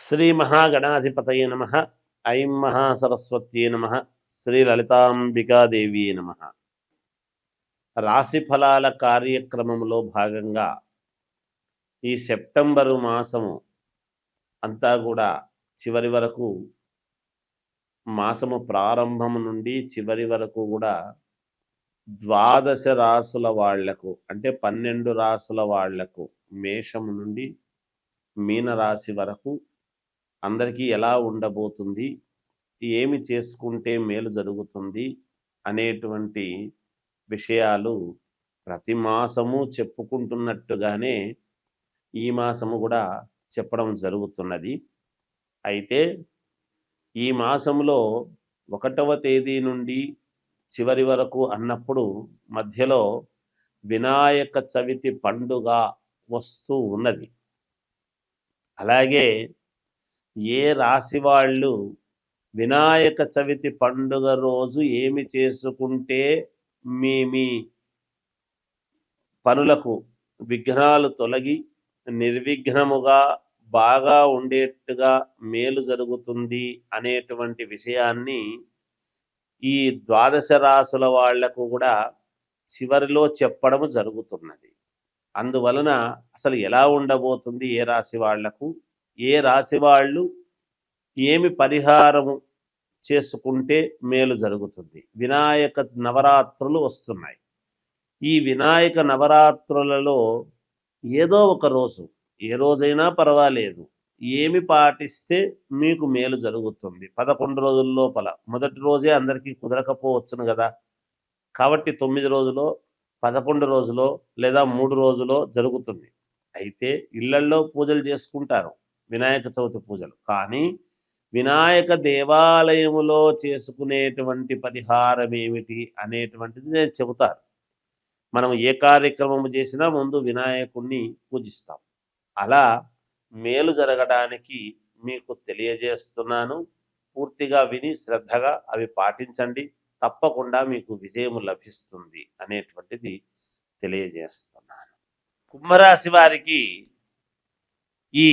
శ్రీ మహాగణాధిపతయ నమ. ఐం మహాసరస్వత్యే నమ. శ్రీ లలితాంబికాదేవి నమ. రాశి ఫలాల కార్యక్రమంలో భాగంగా ఈ సెప్టెంబరు మాసము అంతా కూడా చివరి వరకు, మాసము ప్రారంభం నుండి చివరి వరకు కూడా ద్వాదశ రాసుల వాళ్లకు, అంటే 12 రాసుల వాళ్లకు, మేషము నుండి మీనరాశి వరకు అందరికీ ఎలా ఉండబోతుంది, ఏమి చేసుకుంటే మేలు జరుగుతుంది అనేటువంటి విషయాలు ప్రతి మాసము చెప్పుకుంటున్నట్టుగానే ఈ మాసము కూడా చెప్పడం జరుగుతున్నది. అయితే ఈ మాసంలో 1వ తేదీ నుండి చివరి వరకు అన్నప్పుడు మధ్యలో వినాయక చవితి పండుగ వస్తూ ఉన్నది. అలాగే ఏ రాశి వాళ్ళు వినాయక చవితి పండుగ రోజు ఏమి చేసుకుంటే మీ పనులకు విఘ్నాలు తొలగి నిర్విఘ్నముగా బాగా ఉండేట్టుగా మేలు జరుగుతుంది అనేటువంటి విషయాన్ని ఈ ద్వాదశ రాసుల వాళ్లకు కూడా చివరిలో చెప్పడము జరుగుతున్నది. అందువలన అసలు ఎలా ఉండబోతుంది, ఏ రాశి వాళ్లకు, ఏ రాశి వాళ్ళు ఏమి పరిహారము చేసుకుంటే మేలు జరుగుతుంది. వినాయక నవరాత్రులు వస్తున్నాయి. ఈ వినాయక నవరాత్రులలో ఏదో ఒక రోజు, ఏ రోజైనా పర్వాలేదు, ఏమి పాటిస్తే మీకు మేలు జరుగుతుంది. 11 రోజుల లోపల మొదటి రోజే అందరికీ కుదరకపోవచ్చును కదా. కాబట్టి 9 రోజులో, 11 రోజులో లేదా 3 రోజులో జరుగుతుంది. అయితే ఇళ్లల్లో పూజలు చేసుకుంటారు, వినాయక చవితి పూజలు. కానీ వినాయక దేవాలయములో చేసుకునేటువంటి పరిహారం ఏమిటి అనేటువంటిది నేను చెబుతాను. మనం ఏ కార్యక్రమం చేసినా ముందు వినాయకుణ్ణి పూజిస్తాం. అలా మేలు జరగడానికి మీకు తెలియజేస్తున్నాను. పూర్తిగా విని శ్రద్ధగా అవి పాటించండి, తప్పకుండా మీకు విజయము లభిస్తుంది అనేటువంటిది తెలియజేస్తున్నాను. కుంభరాశి వారికి ఈ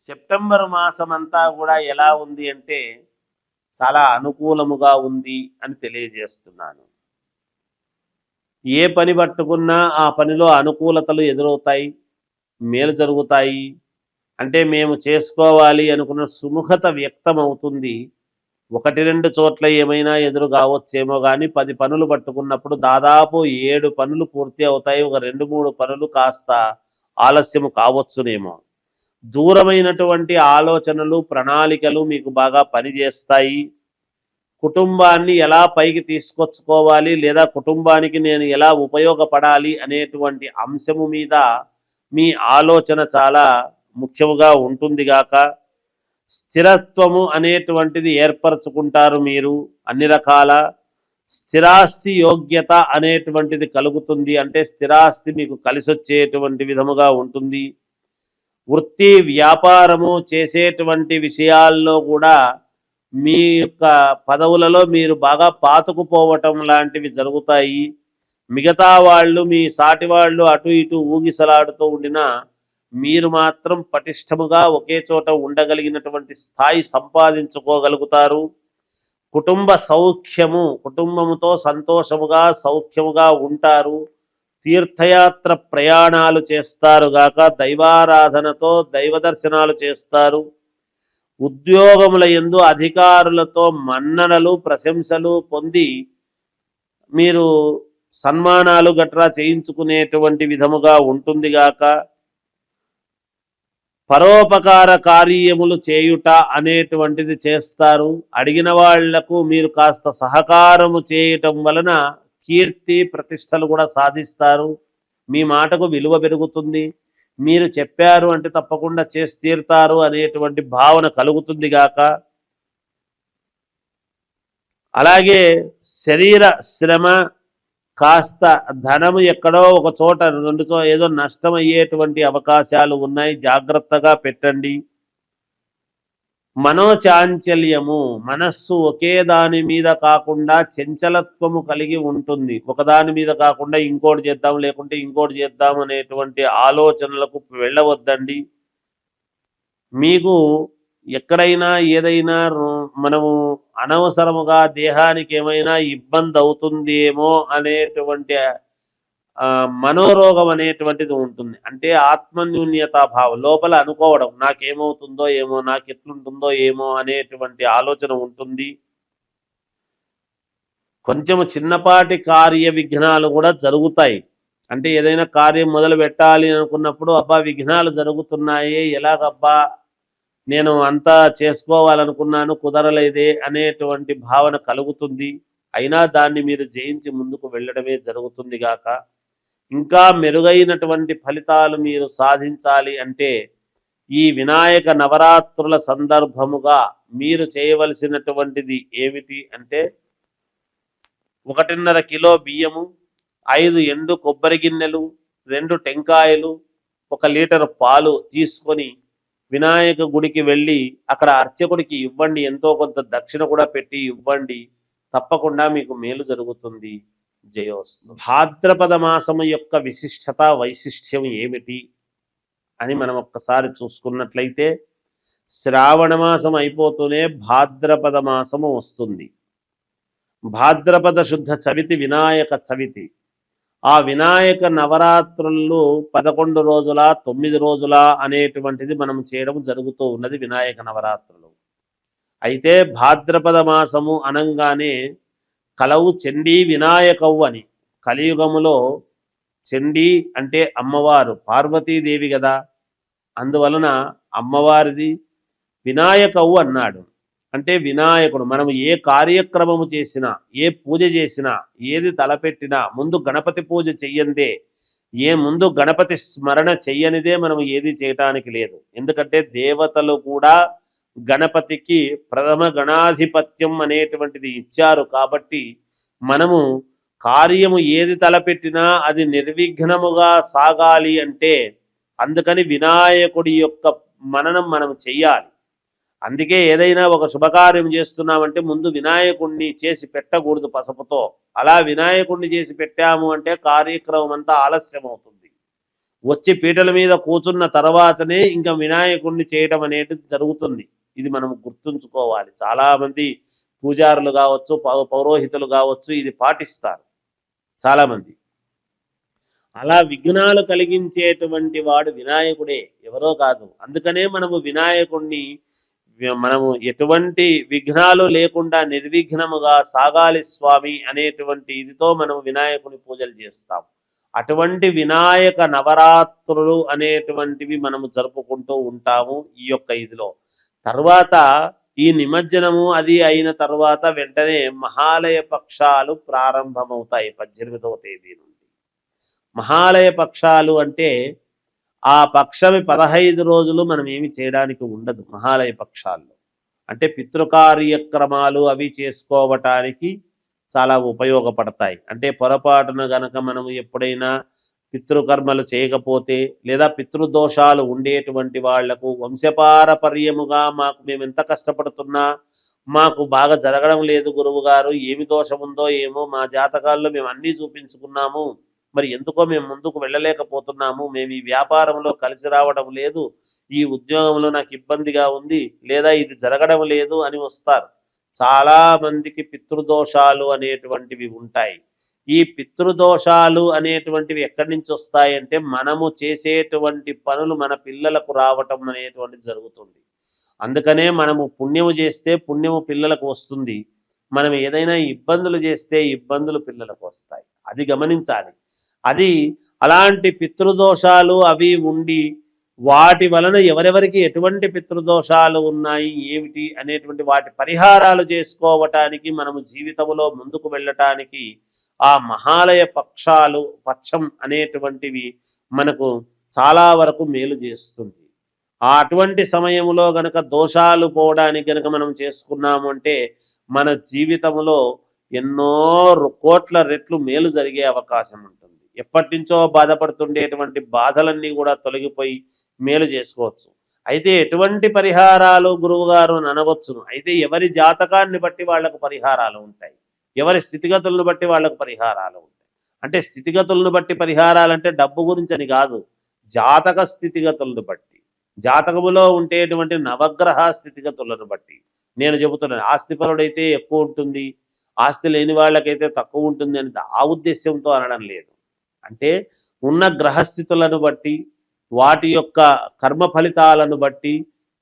సెప్టెంబర్ మాసమంతా కూడా ఎలా ఉంది అంటే చాలా అనుకూలముగా ఉంది అని తెలియజేస్తున్నాను. ఏ పని పట్టుకున్నా ఆ పనిలో అనుకూలతలు ఎదురవుతాయి, మేలు జరుగుతాయి. అంటే మేము చేసుకోవాలి అనుకున్న సుముఖత వ్యక్తం అవుతుంది. 1-2 చోట్ల ఏమైనా ఎదురు కావచ్చేమో కానీ 10 పనులు పట్టుకున్నప్పుడు దాదాపు 7 పనులు పూర్తి అవుతాయి. ఒక 2-3 పనులు కాస్త ఆలస్యము కావచ్చునేమో. దూరమైనటువంటి ఆలోచనలు, ప్రణాళికలు మీకు బాగా పనిచేస్తాయి. కుటుంబాన్ని ఎలా పైకి తీసుకొచ్చుకోవాలి, లేదా కుటుంబానికి నేను ఎలా ఉపయోగపడాలి అనేటువంటి అంశము మీద మీ ఆలోచన చాలా ముఖ్యముగా ఉంటుంది గాక. స్థిరత్వము అనేటువంటిది ఏర్పరచుకుంటారు మీరు. అన్ని రకాల స్థిరాస్తి యోగ్యత అనేటువంటిది కలుగుతుంది. అంటే స్థిరాస్తి మీకు కలిసొచ్చేటువంటి విధముగా ఉంటుంది. వృత్తి వ్యాపారము చేసేటువంటి విషయాల్లో కూడా మీ యొక్క పదవులలో మీరు బాగా పాతుకుపోవటం లాంటివి జరుగుతాయి. మిగతా వాళ్ళు, మీ సాటి వాళ్ళు అటు ఇటు ఊగిసలాడుతూ ఉండినా మీరు మాత్రం పటిష్టముగా ఒకే చోట ఉండగలిగినటువంటి స్థాయి సంపాదించుకోగలుగుతారు. కుటుంబ సౌఖ్యము, కుటుంబముతో సంతోషముగా సౌఖ్యముగా ఉంటారు. తీర్థయాత్ర ప్రయాణాలు చేస్తారు గాక, దైవారాధనతో దైవ దర్శనాలు చేస్తారు. ఉద్యోగముల యందు అధికారులతో మన్ననలు, ప్రశంసలు పొంది మీరు సన్మానాలు గట్రా చేయించుకునేటువంటి విధముగా ఉంటుంది గాక. పరోపకార కార్యములు చేయుట అనేటువంటిది చేస్తారు. అడిగిన వాళ్లకు మీరు కాస్త సహకారము చేయటం వలన కీర్తి ప్రతిష్టలు కూడా సాధిస్తారు. మీ మాటకు విలువ పెరుగుతుంది. మీరు చెప్పారు అంటే తప్పకుండా చేసి తీరుతారు అనేటువంటి భావన కలుగుతుంది గాక. అలాగే శరీర శ్రమ, కాస్త ధనము ఎక్కడో ఒక చోట 2 ఏదో నష్టం అయ్యేటువంటి అవకాశాలు ఉన్నాయి, జాగ్రత్తగా పెట్టండి. మనోచాంచల్యము, మనస్సు ఒకే దాని మీద కాకుండా చంచలత్వము కలిగి ఉంటుంది. ఒకదాని మీద కాకుండా ఇంకోటి చేద్దాం, లేకుంటే ఇంకోటి చేద్దాం అనేటువంటి ఆలోచనలకు వెళ్ళవద్దండి. మీకు ఎక్కడైనా ఏదైనా మనము అనవసరముగా దేహానికి ఏమైనా ఇబ్బంది అవుతుందేమో అనేటువంటి మనోరోగం అనేటువంటిది ఉంటుంది. అంటే ఆత్మన్యూన్యతా భావం లోపల అనుకోవడం, నాకేమవుతుందో ఏమో, నాకు ఎట్లుంటుందో ఏమో అనేటువంటి ఆలోచన ఉంటుంది. కొంచెము చిన్నపాటి కార్య విఘ్నాలు కూడా జరుగుతాయి. అంటే ఏదైనా కార్యం మొదలు పెట్టాలి అనుకున్నప్పుడు అబ్బా విఘ్నాలు జరుగుతున్నాయి, ఎలాగబ్బా నేను అంతా చేసుకోవాలనుకున్నాను కుదరలేదే అనేటువంటి భావన కలుగుతుంది. అయినా దాన్ని మీరు జయించి ముందుకు వెళ్ళడమే జరుగుతుంది గాక ఇంకా మెరుగైనటువంటి ఫలితాలు మీరు సాధించాలి అంటే ఈ వినాయక నవరాత్రుల సందర్భముగా మీరు చేయవలసినటువంటిది ఏమిటి అంటే 1.5 కిలో బియ్యము, 5 ఎండు కొబ్బరి గిన్నెలు, 2 టెంకాయలు, 1 లీటర్ పాలు తీసుకొని వినాయక గుడికి వెళ్ళి అక్కడ అర్చకుడికి ఇవ్వండి. ఎంతో కొంత దక్షిణ కూడా పెట్టి ఇవ్వండి. తప్పకుండా మీకు మేలు జరుగుతుంది. జయోస్తు. భాద్రపద మాసము యొక్క విశిష్టత వైశిష్ట్యం ఏమిటి అని మనం ఒక్కసారి చూసుకున్నట్లయితే శ్రావణ మాసం అయిపోతూనే భాద్రపద మాసము వస్తుంది. భాద్రపద శుద్ధ చవితి వినాయక చవితి. ఆ వినాయక నవరాత్రులు 11 రోజుల 9 రోజుల అనేటువంటిది మనం చేయడం జరుగుతూ ఉన్నది వినాయక నవరాత్రులు. అయితే భాద్రపద మాసము అనంగానే కలవు చండీ వినాయకవు అని. కలియుగములో చండీ అంటే అమ్మవారు పార్వతీదేవి కదా, అందువలన అమ్మవారిది వినాయకవు అన్నాడు. అంటే వినాయకుడు. మనం ఏ కార్యక్రమము చేసినా, ఏ పూజ చేసినా, ఏది తలపెట్టినా ముందు గణపతి పూజ చెయ్యందే, ముందు గణపతి స్మరణ చెయ్యనిదే మనం ఏది చేయటానికి లేదు. ఎందుకంటే దేవతలు కూడా గణపతికి ప్రథమ గణాధిపత్యం అనేటువంటిది ఇచ్చారు. కాబట్టి మనము కార్యము ఏది తలపెట్టినా అది నిర్విఘ్నముగా సాగాలి అంటే అందుకని వినాయకుడి యొక్క మననం మనం చెయ్యాలి. అందుకే ఏదైనా ఒక శుభకార్యం చేస్తున్నామంటే ముందు వినాయకుడిని చేసి పెట్టకూడదు పసుపుతో. అలా వినాయకుడిని చేసి పెట్టాము అంటే కార్యక్రమం అంతా ఆలస్యం అవుతుంది. వచ్చి పీటల మీద కూర్చున్న తర్వాతనే ఇంకా వినాయకుడిని చేయటం అనేది జరుగుతుంది. ఇది మనం గుర్తుంచుకోవాలి. చాలామంది పూజారులు కావచ్చు, పౌరోహితులు కావచ్చు ఇది పాటిస్తారు చాలామంది. అలా విఘ్నాలు కలిగించేటువంటి వాడు వినాయకుడే, ఎవరో కాదు. అందుకనే మనము వినాయకుడిని మనము ఎటువంటి విఘ్నాలు లేకుండా నిర్విఘ్నముగా సాగాలి స్వామి అనేటువంటి ఇదితో మనం వినాయకుని పూజలు చేస్తాం. అటువంటి వినాయక నవరాత్రులు అనేటువంటివి మనము జరుపుకుంటూ ఉంటాము ఈ యొక్క ఇదిలో. తర్వాత ఈ నిమజ్జనము అది అయిన తర్వాత వెంటనే మహాలయ పక్షాలు ప్రారంభమవుతాయి 18వ తేదీ నుండి. మహాలయ పక్షాలు అంటే ఆ పక్షమి 15 రోజులు మనం ఏమి చేయడానికి ఉండదు. మహాలయ పక్షాల్లో అంటే పితృకార్యక్రమాలు అవి చేసుకోవటానికి చాలా ఉపయోగపడతాయి. అంటే పొరపాటున గనక మనం ఎప్పుడైనా పితృకర్మలు చేయకపోతే లేదా పితృదోషాలు ఉండేటువంటి వాళ్లకు వంశపారపర్యముగా మేము ఎంత కష్టపడుతున్నా మాకు బాగా జరగడం లేదు గురువు గారు, ఏమి దోషం ఉందో ఏమో, మా జాతకాల్లో మేము అన్నీ చూపించుకున్నాము, మరి ఎందుకో మేము ముందుకు వెళ్ళలేకపోతున్నాము, మేము ఈ వ్యాపారంలో కలిసి రావడం లేదు, ఈ ఉద్యోగంలో నాకు ఇబ్బందిగా ఉంది, లేదా ఇది జరగడం లేదు అని వస్తారు. చాలా మందికి పితృదోషాలు అనేటువంటివి ఉంటాయి. ఈ పితృదోషాలు అనేటువంటివి ఎక్కడి నుంచి వస్తాయంటే మనము చేసేటువంటి పనులు మన పిల్లలకు రావటం అనేటువంటిది జరుగుతుంది. అందుకనే మనము పుణ్యము చేస్తే పుణ్యము పిల్లలకు వస్తుంది, మనం ఏదైనా ఇబ్బందులు చేస్తే ఇబ్బందులు పిల్లలకు వస్తాయి. అది గమనించాలి. అది అలాంటి పితృదోషాలు అవి ఉండి వాటి వలన ఎవరెవరికి ఎటువంటి పితృదోషాలు ఉన్నాయి ఏమిటి అనేటువంటి వాటి పరిహారాలు చేసుకోవటానికి మనము జీవితంలో ముందుకు వెళ్ళటానికి ఆ మహాలయ పక్షం అనేటువంటివి మనకు చాలా వరకు మేలు చేస్తుంది. అటువంటి సమయంలో గనక దోషాలు పోవడానికి గనక మనం చేసుకున్నాము అంటే మన జీవితంలో ఎన్నో కోట్ల రెట్లు మేలు జరిగే అవకాశం ఉంటుంది. ఎప్పటి నుంచో బాధపడుతుండేటువంటి బాధలన్నీ కూడా తొలగిపోయి మేలు చేసుకోవచ్చు. అయితే ఎటువంటి పరిహారాలు గురువు గారు అనవచ్చును. అయితే ఎవరి జాతకాన్ని బట్టి వాళ్ళకు పరిహారాలు ఉంటాయి, ఎవరి స్థితిగతులను బట్టి వాళ్ళకు పరిహారాలు ఉంటాయి. అంటే స్థితిగతులను బట్టి పరిహారాలు అంటే డబ్బు గురించి అని కాదు, జాతక స్థితిగతులను బట్టి. జాతకములో ఉండేటువంటి నవగ్రహ స్థితిగతులను బట్టి నేను చెబుతున్నాను. ఆస్తిపరుడైతే ఎక్కువ ఉంటుంది, ఆస్తి లేని వాళ్ళకైతే తక్కువ ఉంటుంది అని ఆ ఉద్దేశ్యంతో అనడం లేదు. అంటే ఉన్న గ్రహస్థితులను బట్టి, వాటి యొక్క కర్మ ఫలితాలను బట్టి,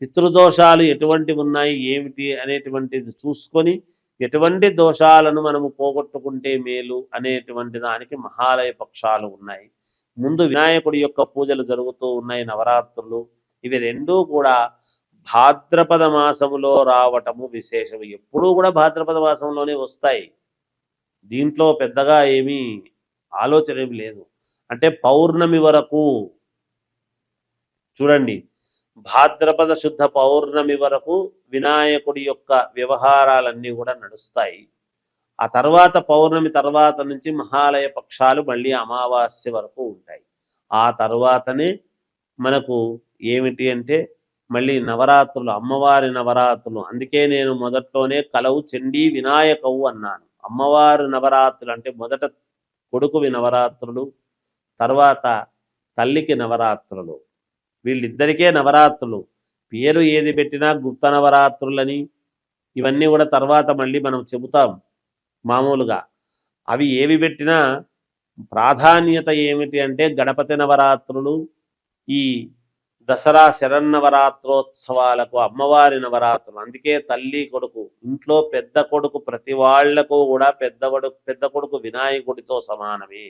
పితృదోషాలు ఎటువంటివి ఉన్నాయి ఏమిటి అనేటువంటిది చూసుకొని ఎటువంటి దోషాలను మనము పోగొట్టుకుంటే మేలు అనేటువంటి దానికి మహాలయ పక్షాలు ఉన్నాయి. ముందు వినాయకుడి యొక్క పూజలు జరుగుతూ ఉన్నాయి, నవరాత్రులు. ఇవి రెండూ కూడా భాద్రపద మాసములో రావటము విశేషం. ఎప్పుడూ కూడా భాద్రపద మాసంలోనే వస్తాయి. దీంట్లో పెద్దగా ఏమీ ఆలోచన ఏమి లేదు. అంటే పౌర్ణమి వరకు చూడండి, భాద్రపద శుద్ధ పౌర్ణమి వరకు వినాయకుడి యొక్క వ్యవహారాలన్నీ కూడా నడుస్తాయి. ఆ తర్వాత పౌర్ణమి తర్వాత నుంచి మహాలయ పక్షాలు మళ్ళీ అమావాస్య వరకు ఉంటాయి. ఆ తర్వాతనే మనకు ఏమిటి అంటే మళ్ళీ నవరాత్రులు, అమ్మవారి నవరాత్రులు. అందుకే నేను మొదట్లోనే కలవు చండీ వినాయకవు అన్నాను. అమ్మవారి నవరాత్రులు అంటే మొదట కొడుకువి నవరాత్రులు, తర్వాత తల్లికి నవరాత్రులు. వీళ్ళిద్దరికే నవరాత్రులు. పేరు ఏది పెట్టినా గుప్త నవరాత్రులని ఇవన్నీ కూడా తర్వాత మళ్ళీ మనం చెబుతాం మామూలుగా. అవి ఏవి పెట్టినా ప్రాధాన్యత ఏమిటి అంటే గణపతి నవరాత్రులు, ఈ దసరా శరన్నవరాత్రోత్సవాలకు అమ్మవారి నవరాత్రులు. అందుకే తల్లి కొడుకు, ఇంట్లో పెద్ద కొడుకు ప్రతి వాళ్లకు కూడా పెద్ద కొడుకు వినాయకుడితో సమానమే,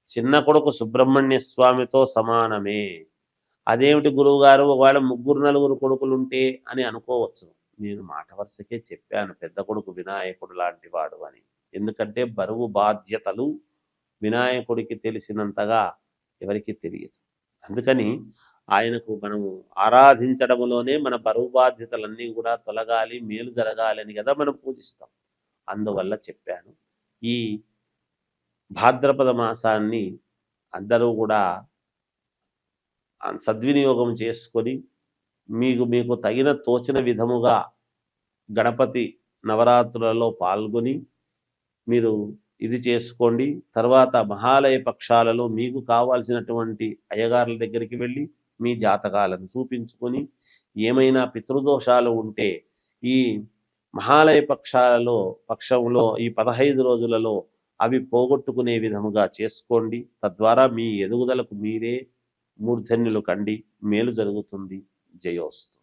చిన్న కొడుకు సుబ్రహ్మణ్య స్వామితో సమానమే. అదేమిటి గురువు గారు, ఒకవేళ ముగ్గురు నలుగురు కొడుకులుంటే అని అనుకోవచ్చు. నేను మాట వరుసకే చెప్పాను పెద్ద కొడుకు వినాయకుడు లాంటి వాడు అని. ఎందుకంటే బరువు బాధ్యతలు వినాయకుడికి తెలిసినంతగా ఎవరికి తెలియదు. అందుకని ఆయనకు మనము ఆరాధించడంలోనే మన బరువు బాధ్యతలన్నీ కూడా తొలగాలి, మేలు జరగాలి అని కదా మనం పూజిస్తాం. అందువల్ల చెప్పాను. ఈ భాద్రపద మాసాన్ని అందరూ కూడా సద్వినియోగం చేసుకొని మీకు తగిన తోచిన విధముగా గణపతి నవరాత్రులలో పాల్గొని మీరు ఇది చేసుకోండి. తర్వాత మహాలయ పక్షాలలో మీకు కావాల్సినటువంటి అయ్యగారుల దగ్గరికి వెళ్ళి మీ జాతకాలను చూపించుకొని ఏమైనా పితృదోషాలు ఉంటే ఈ మహాలయ పక్షంలో ఈ 15 రోజులలో అవి పోగొట్టుకునే విధముగా చేసుకోండి. తద్వారా మీ ఎదుగుదలకు మీరే మూర్ధన్యులు కండి, మేలు జరుగుతుంది. జయోస్తు.